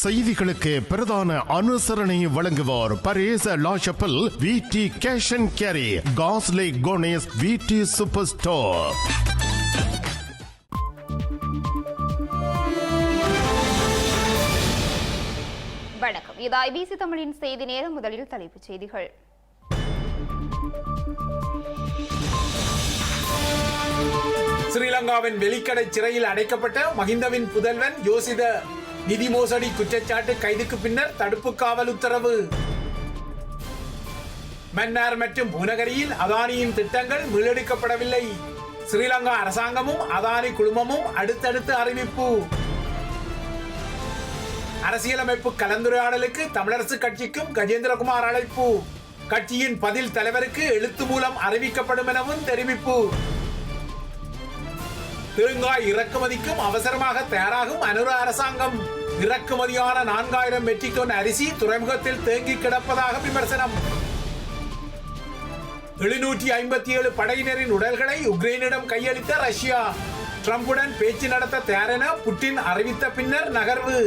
செய்திகளுக்கு பிரதான அனுசரணை வழங்குவோர் பரேச லாஷப்பல் விடி கேஷ் அண்ட் கேரி காஸ்லே கோனேஸ் விடி சூப்பர் ஸ்டோர். வணக்கம், இது ஐபிசி தமிழின் செய்தி நேரம். முதலில் தலைப்புச் செய்திகள். ஸ்ரீலங்காவின் வெளிக்கடை சிறையில் அடைக்கப்பட்ட மஹிந்தவின் புதல்வன் யோசித நிதி மோசடி குற்றச்சாட்டு கைதுக்கு பின்னர் தடுப்பு காவல் உத்தரவு. மன்னார் மற்றும் பூநகரியில் அதானியின் திட்டங்கள் மீளெடுக்கப்படவில்லை. ஸ்ரீலங்கா அரசாங்கமும் அதானி குழுமமும் அடுத்தடுத்து அறிவிப்பு. அரசியலமைப்பு கலந்துரையாடலுக்கு தமிழரசு கட்சிக்கும் கஜேந்திரகுமார் அழைப்பு. கட்சியின் பதில் தலைவருக்கு எழுத்து மூலம் அறிவிக்கப்படும் எனவும் தெரிவிப்பு. தேங்காய் இறக்குமதிக்கும் அவசரமாக தயாராகும் அனுர அரசாங்கம். இறக்குமதியான 4000 மெட்ரிக் டன் அரிசி துறைமுகத்தில் தேங்கி கிடப்பதாக விமர்சனம். 757 படையினரின் உடல்களை உக்ரைனிடம் கையளித்த ரஷ்யா. ட்ரம்புடன் பேச்சு நடத்த தயாரென புட்டின் அறிவித்த பின்னர் நகர்வு.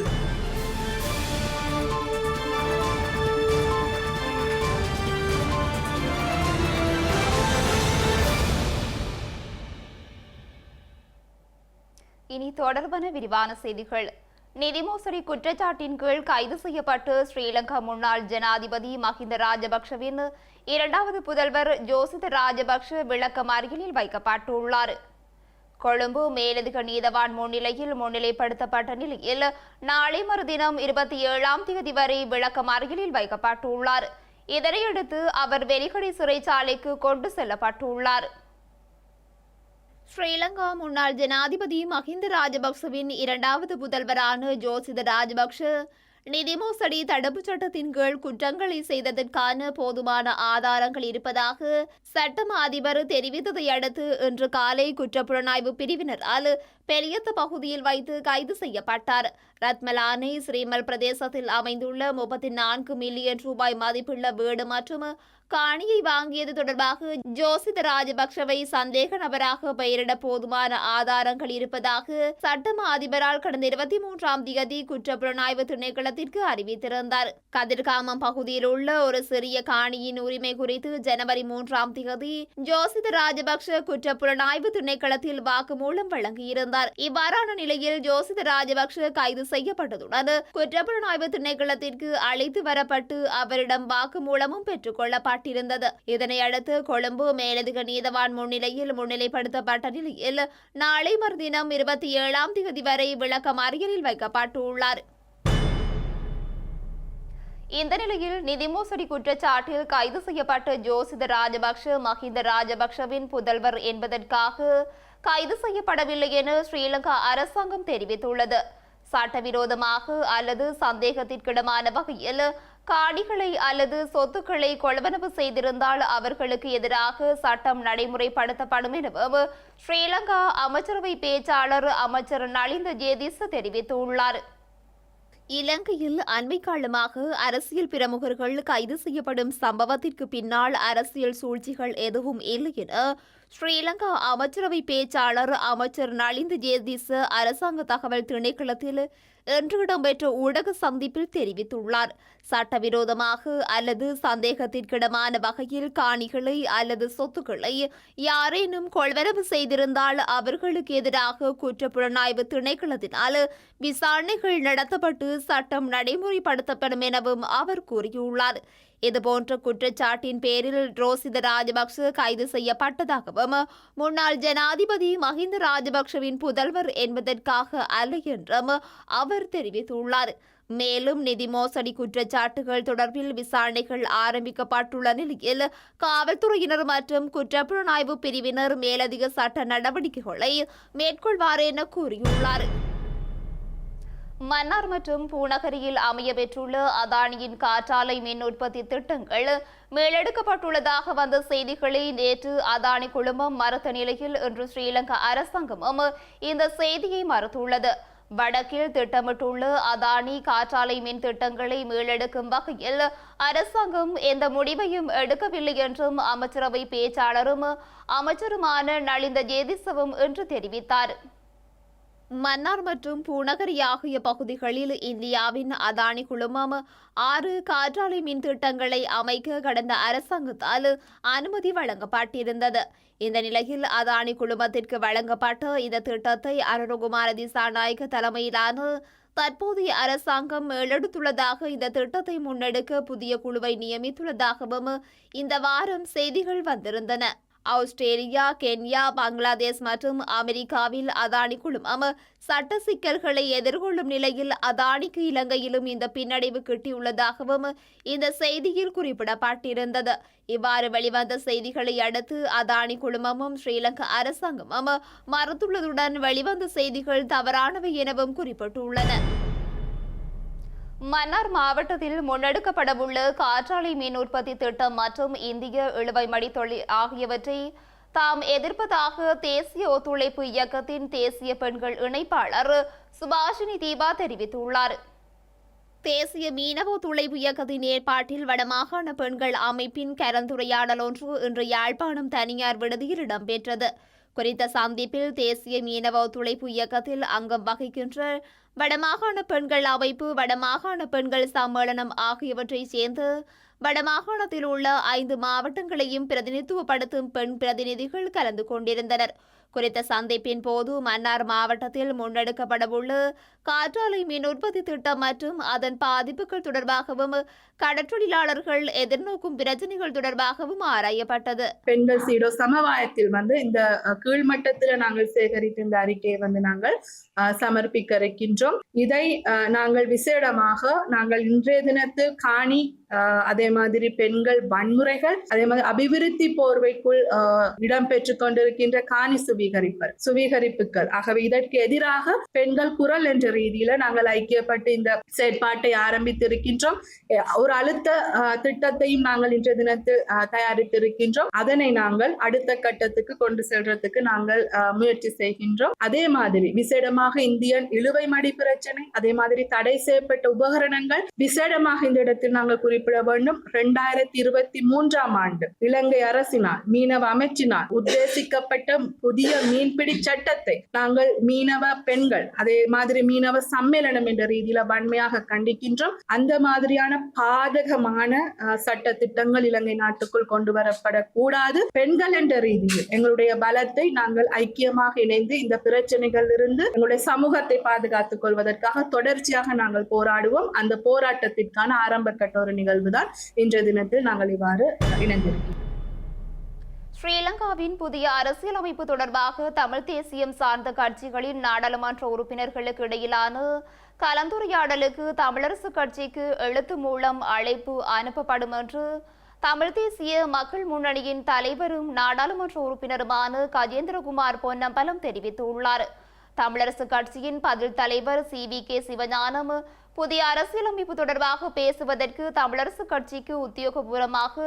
இனி தொடர்பான விரிவான செய்திகள். நிதி மோசடி குற்றச்சாட்டின் கீழ் கைது செய்யப்பட்டு ஸ்ரீலங்கா முன்னாள் ஜனாதிபதி மஹிந்த ராஜபக்ஷவின் இரண்டாவது புதல்வர் ஜோசித ராஜபக்ஷ விளக்கமறியலில் வைக்கப்பட்டுள்ளார். கொழும்பு மேலதிக நீதவான் முன்னிலையில் முன்னிலைப்படுத்தப்பட்ட நிலையில் நாளை மறுதினம் 27ஆம் தேதி வரை விளக்கமறியலில் வைக்கப்பட்டுள்ளார். இதனையடுத்து அவர் வெலிகடை சிறைச்சாலைக்கு கொண்டு செல்லப்பட்டுள்ளார். ஸ்ரீலங்கா முன்னாள் ஜனாதிபதி மஹிந்த ராஜபக்சவின் இரண்டாவது புதல்வரான ஜோசித ராஜபக்ஷ நிதி மோசடி தடுப்புச் சட்டத்தின் கீழ் குற்றங்களை செய்ததற்கான போதுமான ஆதாரங்கள் இருப்பதாக சட்டம் அதிபர் தெரிவித்ததை அடுத்து இன்று காலை குற்றப்புலனாய்வு பிரிவினரால் பெரியத்த பகுதியில் வைத்து கைது செய்யப்பட்டார். ரத்மலானை ஸ்ரீமல் பிரதேசத்தில் அமைந்துள்ள 34 மில்லியன் ரூபாய் மதிப்புள்ள வீடு மற்றும் காணியை வாங்கியது தொடர்பாக ஜோசித ராஜபக்ஷவை சந்தேக நபராக பெயரிட போதுமான ஆதாரங்கள் இருப்பதாக சட்டம் அதிபரால் கடந்த 23ஆம் தேதி குற்றப்புலனாய்வு திணைக்களத்திற்கு அறிவித்திருந்தார். கதிர்காமம் பகுதியில் உள்ள ஒரு சிறிய காணியின் உரிமை குறித்து ஜனவரி 3ஆம் தேதி ஜோசித ராஜபக்ஷ குற்றப்புலனாய்வு திணைக்களத்தில் வாக்குமூலம் வழங்கியிருந்தார். இவ்வாறான நிலையில் ஜோசித ராஜபக்ஷ கைது செய்யப்பட்டதுடன் குற்றப்புலனாய்வு திணைக்களத்திற்கு அழைத்து வரப்பட்டு அவரிடம் வாக்குமூலமும் பெற்றுக் கொள்ளப்பட்டார். இதனை அடுத்து கொழும்பு மேலதிக நீதவான் முன்னிலையில் முன்னிலைப்படுத்தப்பட்ட நிலையில் நாளை மறுதினம் 27ஆம் தேதி வரை விளக்கமறியலில் வைக்கப்பட்டுள்ளார். இந்த நிலையில் நிதி மோசடி குற்றச்சாட்டில் கைது செய்யப்பட்ட ஜோசித ராஜபக்ஷ மஹிந்த ராஜபக்ஷவின் புதல்வர் என்பதற்காக கைது செய்யப்படவில்லை என ஸ்ரீலங்கா அரசாங்கம் தெரிவித்துள்ளது. சட்டவிரோதமாக அல்லது சந்தேகத்திற்கிடமான வகையில் காணிகளை அல்லது சொத்துக்களை கொள்வனவு செய்திருந்தால் அவர்களுக்கு எதிராக சட்டம் நடைமுறைப்படுத்தப்படும் எனவும் ஸ்ரீலங்கா அமைச்சரவை பேச்சாளர் அமைச்சர் நலிந்த ஜேதிச தெரிவித்துள்ளார். இலங்கையில் அண்மை காலமாக அரசியல் பிரமுகர்கள் கைது செய்யப்படும் சம்பவத்திற்கு பின்னால் அரசியல் சூழ்ச்சிகள் எதுவும் இல்லை என ஸ்ரீலங்கா அமைச்சரவை பேச்சாளர் அமைச்சர் நலிந்த ஜேதிச அரசாங்க தகவல் திணைக்களத்தில் இன்று இடம்பெற்ற ஊடக சந்திப்பில் தெரிவித்துள்ளார். சட்டவிரோதமாக அல்லது சந்தேகத்திற்கிடமான வகையில் காணிகளை அல்லது சொத்துக்களை யாரேனும் கொள்வனவு செய்திருந்தால் அவர்களுக்கு எதிராக குற்றப்புலனாய்வு திணைக்களத்தினால் விசாரணைகள் நடத்தப்பட்டு சட்டம் நடைமுறைப்படுத்தப்படும் எனவும் அவர் கூறியுள்ளார். இதுபோன்ற குற்றச்சாட்டின் பேரில் ரோசித ராஜபக்ஷ கைது செய்யப்பட்டதாகவும் முன்னாள் ஜனாதிபதி மஹிந்த ராஜபக்ஷவின் புதல்வர் என்பதற்காக அல்ல என்றும் அவர் தெரிவித்துள்ளார். மேலும் நிதி மோசடி குற்றச்சாட்டுகள் தொடர்பில் விசாரணைகள் ஆரம்பிக்கப்பட்டுள்ள நிலையில் காவல்துறையினர் மற்றும் குற்றப்புலனாய்வு பிரிவினர் மேலதிக சட்ட நடவடிக்கைகளை மேற்கொள்வார் என கூறியுள்ளார். மன்னார் மற்றும் பூநகரியில் அமைய பெற்றுள்ள அதானியின் காற்றாலை மின் உற்பத்தி திட்டங்கள் மேலெடுக்கப்பட்டுள்ளதாக வந்த செய்திகளை நேற்று அதானி குழுமம் மறுத்த நிலையில் இன்று ஸ்ரீலங்கா அரசாங்கமும் இந்த செய்தியை மறுத்துள்ளது. வடக்கில் திட்டமிட்டுள்ள அதானி காற்றாலை மின் திட்டங்களை மீளெடுக்கும் வகையில் அரசாங்கம் எந்த முடிவையும் எடுக்கவில்லை என்றும் அமைச்சரவை பேச்சாளரும் அமைச்சருமான நலிந்த ஜேதிசவும் இன்று தெரிவித்தார். மன்னார் மற்றும் பூநகரி ஆகிய பகுதிகளில் இந்தியாவின் அதானி குழுமம் 6 காற்றாலை மின் திட்டங்களை அமைக்க கடந்த அரசாங்கத்தால் அனுமதி வழங்கப்பட்டிருந்தது. இந்த நிலையில் அதானி குழுமத்திற்கு வழங்கப்பட்ட இந்த திட்டத்தை அருண்குமார திசாநாயக்க தலைமையிலான தற்போதைய அரசாங்கம் எழுடுத்துள்ளதாக இந்த திட்டத்தை முன்னெடுக்க புதிய குழுவை நியமித்துள்ளதாகவும் இந்த வாரம் செய்திகள் வந்திருந்தன. ஆஸ்திரேலியா, கென்யா, பங்களாதேஷ் மற்றும் அமெரிக்காவில் அதானி குழுமம் சட்ட சிக்கல்களை எதிர்கொள்ளும் நிலையில் அதானிக்கு இலங்கையிலும் இந்த பின்னடைவு கிட்டியுள்ளதாகவும் இந்த செய்தியில் குறிப்பிடப்பட்டிருந்தது. இவ்வாறு வெளிவந்த செய்திகளை அடுத்து அதானி குழுமமும் ஸ்ரீலங்கா அரசாங்கமும் மறுத்துள்ளதுடன் வெளிவந்த செய்திகள் தவறானவை எனவும் குறிப்பிட்டுள்ளன. மன்னார் மாவட்டத்தில் முன்னெடுக்கப்படவுள்ள காற்றாலை மின் உற்பத்தி திட்டம் மற்றும் இந்திய இழுவைமடி தொழில் ஆகியவற்றை தாம் எதிர்ப்பதாக தேசிய ஒத்துழைப்பு இயக்கத்தின் தேசிய பெண்கள் இணைப்பாளர் சுபாஷினி தீபா தெரிவித்துள்ளார். தேசிய மீனவ ஒத்துழைப்பு இயக்கத்தின் ஏற்பாட்டில் வடமாகாண பெண்கள் அமைப்பின் கலந்துரையாடல் ஒன்று இன்று யாழ்ப்பாணம் தனியார் விடுதியில் இடம்பெற்றது. குறித்த சந்திப்பில் தேசிய மீனவ ஒத்துழைப்பு இயக்கத்தில் அங்கம் வகிக்கின்ற வடமாகாண பெண்கள் அமைப்பு, வடமாகாண பெண்கள் சம்மேளனம் ஆகியவற்றைச் சேர்ந்து வடமாகாணத்தில் உள்ள 5 மாவட்டங்களையும் பிரதிநிதித்துவப்படுத்தும் பெண் பிரதிநிதிகள் கலந்து கொண்டிருந்தனர். குறித்த சந்திப்பின் போது மன்னார் மாவட்டத்தில் முன்னெடுக்கப்படவுள்ள காற்றாலை மின் உற்பத்தி திட்டம் மற்றும் அதன் பாதிப்புகள் தொடர்பாகவும் கடற்றொழிலாளர்கள் எதிர்நோக்கும் பிரச்சனைகள் தொடர்பாகவும் ஆராயப்பட்டது. பெண்கள் சீடோ சமவாயத்தில் இந்த கீழ்மட்டத்தில் நாங்கள் சேகரித்த இந்த அறிக்கையை நாங்கள் சமர்ப்பிக்க இருக்கின்றோம். இதை நாங்கள் விசேடமாக நாங்கள் இன்றைய தினத்து காணி, அதே மாதிரி பெண்கள் வன்முறைகள், அதே மாதிரி அபிவிருத்தி போர்வைக்குள் இடம்பெற்று கொண்டிருக்கின்ற காணி சுவீகரிப்புகள் ஆகவே இதற்கு எதிராக பெண்கள் குரல் என்ற ரீதியில நாங்கள் ஐக்கியப்பட்டு இந்த செயற்பாட்டை ஆரம்பித்திருக்கின்றோம். ஒரு அழுத்த திட்டத்தையும் நாங்கள் இன்றைய தினத்தில் தயாரித்திருக்கின்றோம். அதனை நாங்கள் அடுத்த கட்டத்துக்கு கொண்டு செல்றதுக்கு நாங்கள் முயற்சி செய்கின்றோம். அதே மாதிரி விசேடமாக இந்தியன் இழுவை மடி பிரச்சனை, அதே மாதிரி தடை செய்யப்பட்ட உபகரணங்கள் விசேடமாக இந்த இடத்தில் நாங்கள் குறிப்பிட வேண்டும். 2023ஆம் ஆண்டு இலங்கை அரசினால் மீனவ அமைச்சினால் உத்தேசிக்கப்பட்ட புதிய மீன்பிடி சட்டத்தை நாங்கள் மீனவ பெண்கள், அதே மாதிரி மீனவ சம்மேளனம் என்ற ரீதியில வன்மையாக கண்டிக்கின்றோம். அந்த மாதிரியான பாதகமான சட்ட திட்டங்கள் இலங்கை நாட்டுக்குள் கொண்டு வரப்படக்கூடாது. பெண்கள் என்ற ரீதியில் எங்களுடைய பலத்தை நாங்கள் ஐக்கியமாக இணைந்து இந்த பிரச்சனைகள் இருந்து எங்களுடைய சமூகத்தை பாதுகாத்துக் கொள்வதற்காக தொடர்ச்சியாக நாங்கள் போராடுவோம். அந்த போராட்டத்திற்கான ஆரம்ப கட்ட ஒரு நிகழ்வுதான் இன்றைய தினத்தில் நாங்கள் இவ்வாறு இணைந்திருக்கிறோம். ஸ்ரீலங்காவின் புதிய அரசியலமைப்பு தொடர்பாக தமிழ் தேசியம் சார்ந்த கட்சிகளின் நாடாளுமன்ற உறுப்பினர்களுக்கு இடையிலான கலந்துரையாடலுக்கு தமிழரசு கட்சிக்கு எழுத்து மூலம் அழைப்பு அனுப்பப்படும் என்று தமிழ் தேசிய மக்கள் முன்னணியின் தலைவரும் நாடாளுமன்ற உறுப்பினருமான கஜேந்திரகுமார் பொன்னம்பலம் தெரிவித்துள்ளார். தமிழரசு கட்சியின் பதில் தலைவர் CVK சிவஞானம் புதிய அரசியலமைப்பு தொடர்பாக பேசுவதற்கு தமிழரசு கட்சிக்கு உத்தியோகபூர்வமாக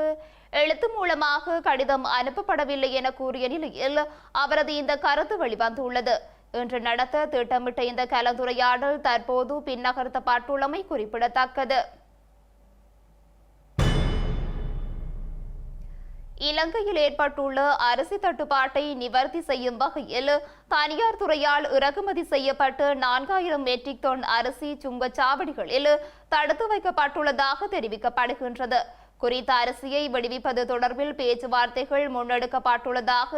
எழுத்து மூலமாக கடிதம் அனுப்பப்படவில்லை என கூறிய நிலையில் அவரது இந்த கருத்து வெளிவந்துள்ளது. இன்று நடத்த திட்டமிட்ட இந்த கலந்துரையாடல் தற்போது பின்னகர்த்தப்பட்டுள்ளமை குறிப்பிடத்தக்கது. இலங்கையில் ஏற்பட்டுள்ள அரிசி தட்டுப்பாட்டை நிவர்த்தி செய்யும் வகையில் தனியார் துறையால் இறக்குமதி செய்யப்பட்ட 4000 மெட்ரிக் டன் அரிசி சுங்கச்சாவடிகளில் தடுத்து வைக்கப்பட்டுள்ளதாக தெரிவிக்கப்படுகின்றது. குறித்த அரிசியை விடுவிப்பது தொடர்பில் பேச்சுவார்த்தைகள் முன்னெடுக்கப்பட்டுள்ளதாக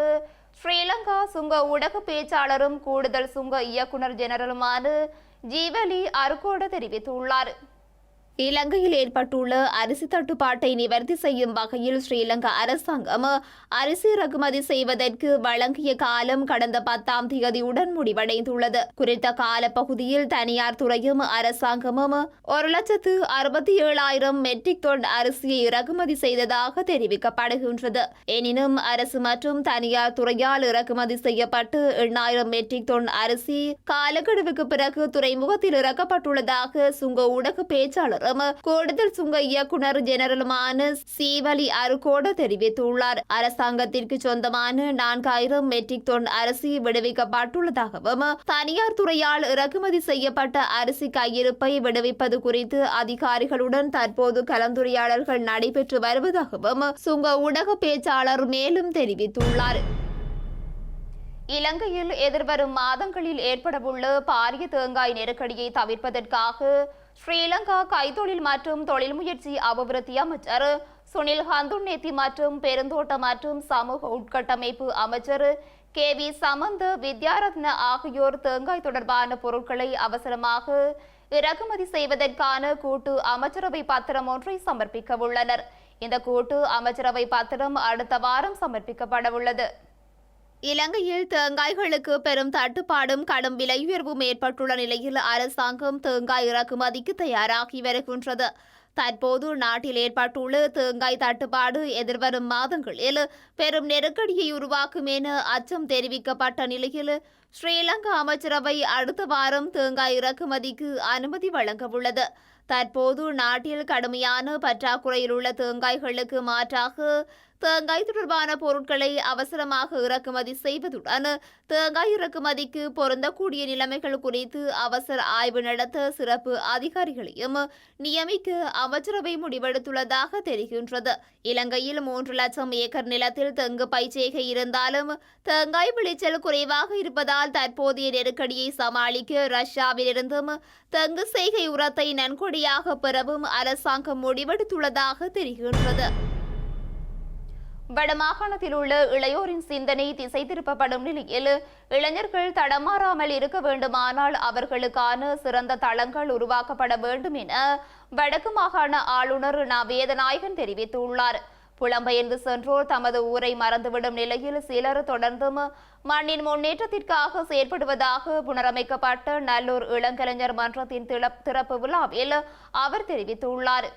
ஸ்ரீலங்கா சுங்க ஊடக பேச்சாளரும் கூடுதல் சுங்க இயக்குனர் ஜெனரலுமான ஜீவலி அருகோட தெரிவித்துள்ளார். இலங்கையில் ஏற்பட்டுள்ள அரிசி தட்டுப்பாட்டை நிவர்த்தி செய்யும் வகையில் ஸ்ரீலங்கா அரசாங்கம் அரிசி இறக்குமதி செய்வதற்கு வழங்கிய காலம் கடந்த 10ஆம் தேதியுடன் முடிவடைந்துள்ளது. குறித்த காலப்பகுதியில் தனியார் துறையும் அரசாங்கமும் 1,67,000 மெட்ரிக் டன் அரிசியை இறக்குமதி செய்ததாக தெரிவிக்கப்படுகின்றது. எனினும் அரசு மற்றும் தனியார் துறையால் இறக்குமதி செய்யப்பட்டு 8,000 மெட்ரிக் டன் அரிசி காலக்கெடுவுக்கு பிறகு துறைமுகத்தில் இறக்கப்பட்டுள்ளதாக சுங்க ஊடக பேச்சாளர் கூடுதல் சுங்க இயக்குனர் ஜெனரலுமான சீவலி அருகோட தெரிவித்துள்ளார். அரசாங்கத்திற்கு சொந்தமான 4000 மெட்ரிக் டன் அரிசி விடுவிக்கப்பட்டுள்ளதாகவும் தனியார் துறையால் இறக்குமதி செய்யப்பட்ட அரிசி கையிருப்பை விடுவிப்பது குறித்து அதிகாரிகளுடன் தற்போது கலந்துரையாடல்கள் நடைபெற்று வருவதாகவும் சுங்க ஊடக பேச்சாளர் மேலும் தெரிவித்துள்ளார். இலங்கையில் எதிர்வரும் மாதங்களில் ஏற்படவுள்ள பாரிய தேங்காய் நெருக்கடியை தவிர்ப்பதற்காக ஸ்ரீலங்கா கைத்தொழில் மற்றும் தொழில் முயற்சி அபிவிருத்தி அமைச்சர் சுனில் ஹந்துன்னேத்தி மற்றும் பெருந்தோட்ட மற்றும் சமூக உட்கட்டமைப்பு அமைச்சர் KV சமந்த வித்யாரத்ன ஆகியோர் தேங்காய் தொடர்பான பொருட்களை அவசரமாக இறக்குமதி செய்வதற்கான கூட்டு அமைச்சரவை பத்திரம் ஒன்றை சமர்ப்பிக்க உள்ளனர். இந்த கூட்டு அமைச்சரவை பத்திரம் அடுத்த வாரம் சமர்ப்பிக்கப்பட உள்ளது. இலங்கையில் தேங்காய்களுக்கு பெரும் தட்டுப்பாடும் கடும் விலை உயர்வும் ஏற்பட்டுள்ள நிலையில் அரசாங்கம் தேங்காய் இறக்குமதிக்கு தயாராகி வருகின்றது. தற்போது நாட்டில் ஏற்பட்டுள்ள தேங்காய் தட்டுப்பாடு எதிர்வரும் மாதங்களில் பெரும் நெருக்கடியை உருவாக்கும் என அச்சம் தெரிவிக்கப்பட்ட நிலையில் ஸ்ரீலங்கா அமைச்சரவை அடுத்த வாரம் தேங்காய் இறக்குமதிக்கு அனுமதி வழங்க உள்ளது. தற்போது நாட்டில் கடுமையான பற்றாக்குறையில் உள்ள தேங்காய்களுக்கு மாற்றாக தேங்காய் தொடர்பான பொருட்களை அவசரமாக இறக்குமதி செய்வதுடன் தேங்காய் இறக்குமதிக்கு பொருந்தக்கூடிய நிலைமைகள் குறித்து அவசர ஆய்வு நடத்த சிறப்பு அதிகாரிகளையும் நியமிக்க அமைச்சரவை முடிவெடுத்துள்ளதாக தெரிகின்றது. இலங்கையில் 3 லட்சம் ஏக்கர் நிலத்தில் தெங்கு பயிர்ச்செய்கை இருந்தாலும் தேங்காய் விளைச்சல் குறைவாக இருப்பதால் தற்போதைய நெருக்கடியை சமாளிக்க ரஷ்யாவிலிருந்தும் தெங்கு செய்கை உரத்தை நன்கொடையாக பெறவும் அரசாங்கம் முடிவெடுத்துள்ளதாக தெரிகின்றது. வடமாகாணத்தில் உள்ள இளையோரின் சிந்தனை திசை திருப்பப்படும் நிலையில் இளைஞர்கள் தடமாறாமல் இருக்க வேண்டுமானால் அவர்களுக்கான சிறந்த தளங்கள் உருவாக்கப்பட வேண்டும் என வடக்கு மாகாண ஆளுநர் ந. வேதநாயகன் தெரிவித்துள்ளார். புலம்பெயர்ந்து சென்றோர் தமது ஊரை மறந்துவிடும் நிலையில் சிலர் தொடர்ந்தும் மண்ணின் முன்னேற்றத்திற்காக செயற்படுவதாக புனரமைக்கப்பட்ட நல்லூர் இளங்கலைஞர் மன்றத்தின் திறப்பு விழாவில் அவர் தெரிவித்துள்ளார்.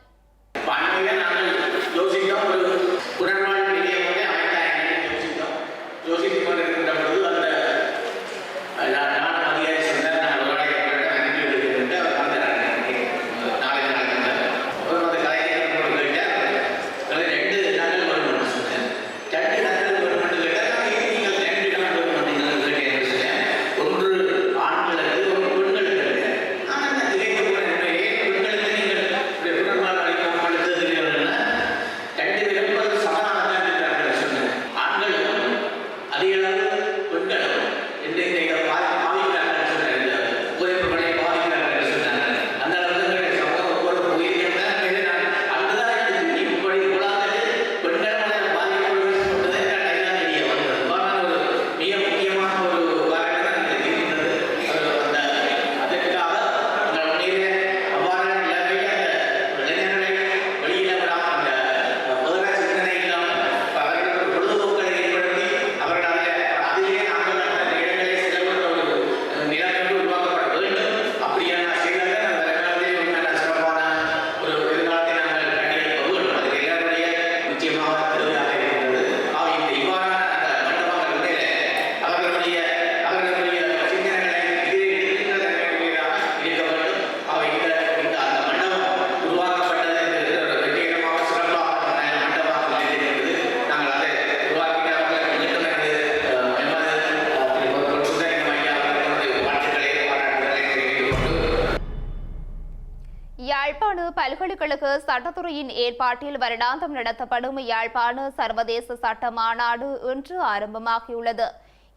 யாழ்ப்பாண பல்கலைக்கழக சட்டத்துறையின் ஏற்பாட்டில் வருடாந்தம் நடத்தப்படும் யாழ்ப்பாண சர்வதேச சட்ட மாநாடு இன்று ஆரம்பமாகியுள்ளது.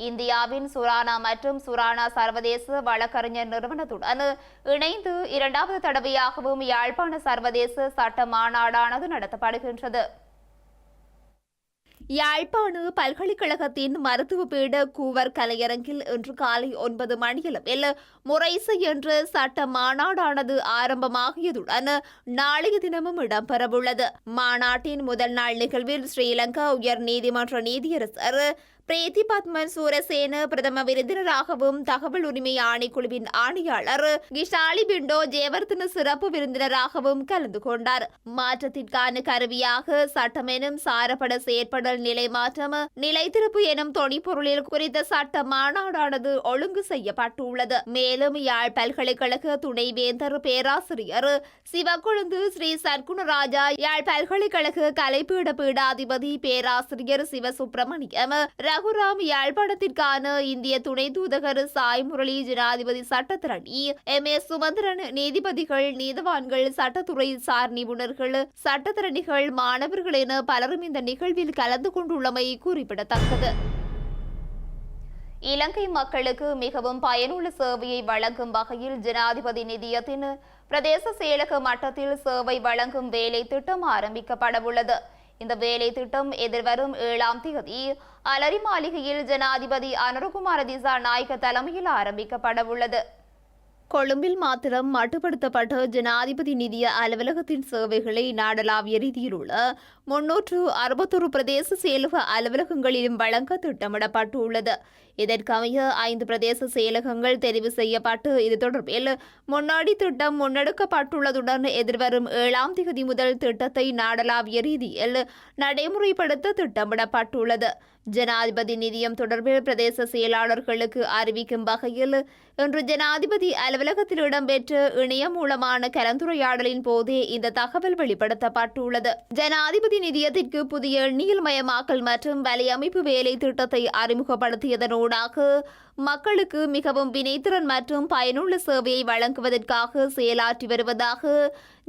இந்தியாவின் சுரானா மற்றும் சுரானா சர்வதேச வழக்கறிஞர் நிறுவனத்துடன் இணைந்து 2வது தடவையாகவும் யாழ்ப்பாண சர்வதேச சட்ட மாநாடானது நடத்தப்படுகின்றது. யாழ்ப்பாண பல்கலைக்கழகத்தின் மருத்துவ பீட கூவர் கலையரங்கில் இன்று காலை 9 மணியளவில் முறைசை என்ற சட்ட மாநாடானது ஆரம்பமாகியதுடன் நாளைய தினமும் இடம்பெறவுள்ளது. மாநாட்டின் முதல் நாள் நிகழ்வில் ஸ்ரீலங்கா உயர் நீதிமன்ற நீதியரசர் பிரீத்தி பத்மன் சூரசேன பிரதம விருந்தினராகவும் தகவல் உரிமை ஆணைக்குழுவின் ஆணையாளர் கிஷாலி பிண்டோ ஜெயவர்தன சிறப்பு விருந்தினராகவும் கலந்து கொண்டார். மாற்றத்திற்கான கருவியாக சட்டம் எனும் சாரப்பட செயற்படல் நிலை மாற்றம் நிலைத்திருப்பு எனும் தொனிப்பொருளில் குறித்த சட்ட மாநாடானது ஒழுங்கு செய்யப்பட்டுள்ளது. மேலும் யாழ் பல்கலைக்கழக துணைவேந்தர் பேராசிரியர் சிவக்கொழுந்து ஸ்ரீ சர்க்குணராஜா, யாழ் பல்கலைக்கழக கலைப்பீட பீடாதிபதி பேராசிரியர் சிவசுப்பிரமணியம், ரகுராம், யாழ்ப்பாணத்திற்கான இந்திய துணை தூதகர் சாய் முரளி, ஜனாதிபதி சட்டத்திரணி MS சுமந்திரன், நீதிபதிகள், நீதவான்கள், சட்டத்துறை சார் நிபுணர்கள், சட்டத்திறனிகள், மாணவர்கள் என பலரும் இந்த நிகழ்வில் கலந்து கொண்டுள்ளமை குறிப்பிடத்தக்கது. இலங்கை மக்களுக்கு மிகவும் பயனுள்ள சேவையை வழங்கும் வகையில் ஜனாதிபதி நிதியத்தின் பிரதேச செயலக மட்டத்தில் சேவை வழங்கும் வேலை திட்டம் ஆரம்பிக்கப்படவுள்ளது. இந்த வேலை திட்டம் எதிர்வரும் 7ஆம் தேதி அலரி மாளிகையில் ஜனாதிபதி அனுரகுமார திசாநாயக்க தலைமையில் ஆரம்பிக்கப்படவுள்ளது. கொழும்பில் மாத்திரம் மட்டுப்படுத்தப்பட்ட ஜனாதிபதி நிதிய அலுவலகத்தின் சேவைகளை நாடளாவிய ரீதியில் உள்ள 361 பிரதேச செயலக அலுவலகங்களிலும் வழங்க திட்டமிடப்பட்டுள்ளது. இதற்கமைய 5 பிரதேச செயலகங்கள் தெரிவு செய்யப்பட்டு இது தொடர்பில் முன்னோடி திட்டம் முன்னெடுக்கப்பட்டுள்ளதுடன் எதிர்வரும் 7ஆம் தேதி முதல் திட்டத்தை நாடளாவிய ரீதியில் நடைமுறைப்படுத்த திட்டமிடப்பட்டுள்ளது. ஜனாதிபதி நிதியம் தொடர்பில் பிரதேச செயலாளர்களுக்கு அறிவிக்கும் வகையில் இன்று ஜனாதிபதி அலுவலகத்தில் இடம்பெற்ற இணைய மூலமான கலந்துரையாடலின் போதே இந்த தகவல் வெளிப்படுத்தப்பட்டுள்ளது. ஜனாதிபதி நிதியத்திற்கு புதிய எண்ணியல் மயமாக்கல் மற்றும் வலையமைப்பு வேலை திட்டத்தை அறிமுகப்படுத்தியதனூடாக மக்களுக்கு மிகவும் வினைத்திறன் மற்றும் பயனுள்ள சேவையை வழங்குவதற்காக செயலாற்றி வருவதாக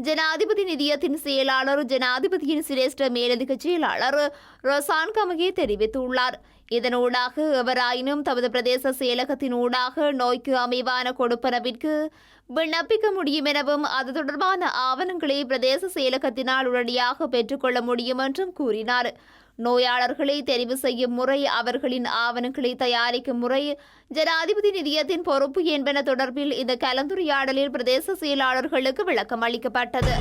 ஜனாதிபதி நிதியத்தின் செயலாளர் ஜனாதிபதியின் சிரேஷ்ட மேலதிக செயலாளர் ரொசான் கமகே தெரிவித்துள்ளார். இதனூடாக எவராயினும் தமது பிரதேச செயலகத்தின் ஊடாக நோய்க்கு அமைவான கொடுப்பனவிற்கு விண்ணப்பிக்க முடியும் எனவும் அது தொடர்பான ஆவணங்களை பிரதேச செயலகத்தினால் உடனடியாக பெற்றுக்கொள்ள முடியும் என்றும் கூறினார். நோயாளர்களை தெரிவு செய்யும் முறை, அவர்களின் ஆவணங்களை தயாரிக்கும் முறை, ஜனாதிபதி நிதியத்தின் பொறுப்பு என்பன தொடர்பில் இந்த கலந்துரையாடலில் பிரதேச செயலாளர்களுக்கு விளக்கம் அளிக்கப்பட்டது.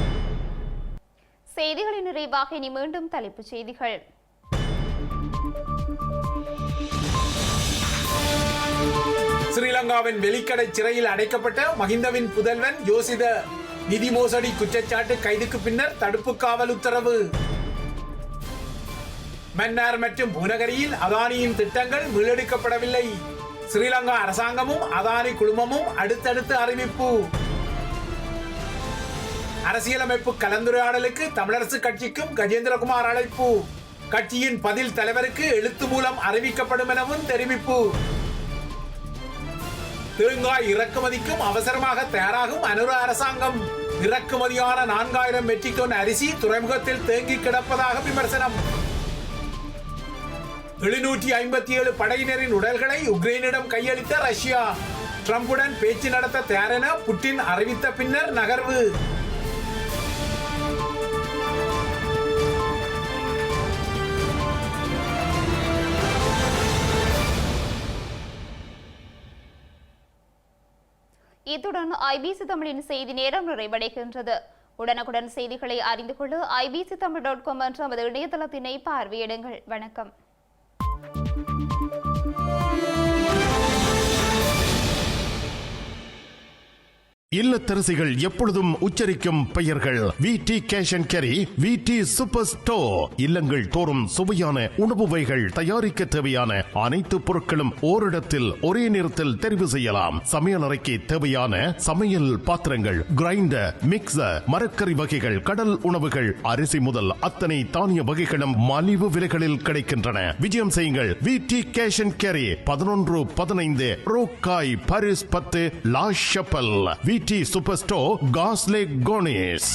செய்திகளின் நிறைவாக இனி மீண்டும் தலைப்புச் செய்திகள். ஸ்ரீலங்காவின் வெலிக்கடை சிறையில் அடைக்கப்பட்ட மஹிந்தவின் புதல்வன் யோசித நிதி மோசடி குற்றச்சாட்டு கைதுக்கு பின்னர் தடுப்பு காவல் உத்தரவு. மன்னார் மற்றும் பூநகரியில் அதானியின் திட்டங்கள் மீளெடுக்கப்படவில்லை. ஸ்ரீலங்கா அரசாங்கமும் அதானி குழுமமும் அடுத்தடுத்து அறிவிப்பு. அரசியலமைப்பு கலந்துரையாடலுக்கு தமிழரசு கட்சிக்கும் கஜேந்திரகுமார் அழைப்பு. கட்சியின் பதில் தலைவருக்கு எழுத்து மூலம் அறிவிக்கப்படும் எனவும் தெரிவிப்பு. தேங்காய் இறக்குமதிக்கும் அவசரமாக தயாராகும் அனுர அரசாங்கம். இறக்குமதியான 4000 மெட்ரிக் டன் அரிசி துறைமுகத்தில் தேங்கி கிடப்பதாக விமர்சனம். 757 படையினரின் உடல்களை உக்ரைனிடம் கையளித்த ரஷ்யா. ட்ரம்புடன் பேச்சு நடத்த தயாரென புட்டின் அறிவித்த பின்னர் நகர்வு. இத்துடன் ஐபிசி தமிழின் செய்தி நேரம் நிறைவடைகின்றது. உடனுக்குடன் செய்திகளை அறிந்து கொள்ள ibctamil.com என்ற நமது இணையதளத்தினை பார்வையிடுங்கள். வணக்கம். இல்லத்தரசிகள் எப்பொழுதும் உச்சரிக்கும் பெயர்கள் விடி கேஷ் அண்ட் கேரி, விடி சூப்பர் ஸ்டோர். இல்லங்கள் தோறும் சுவையான உணவு வகைகள் தயாரிக்க தேவையான அனைத்து பொருட்களும் ஓரிடத்தில் ஒரே நேரத்தில் தெரிவு செய்யலாம். சமையல் அறைக்கு தேவையான சமையல் பாத்திரங்கள், கிரைண்டர், மிக்சர், மரக்கறி வகைகள், கடல் உணவுகள், அரிசி முதல் அத்தனை தானிய வகைகளும் மலிவு விலைகளில் கிடைக்கின்றன. விஜயம் செய்யுங்கள். விடி கேஷ் அண்ட் கேரி, 1115 ரோக்காய், Paris 10, La Chapelle. VT super store, காஸ்லே கோனேஸ்.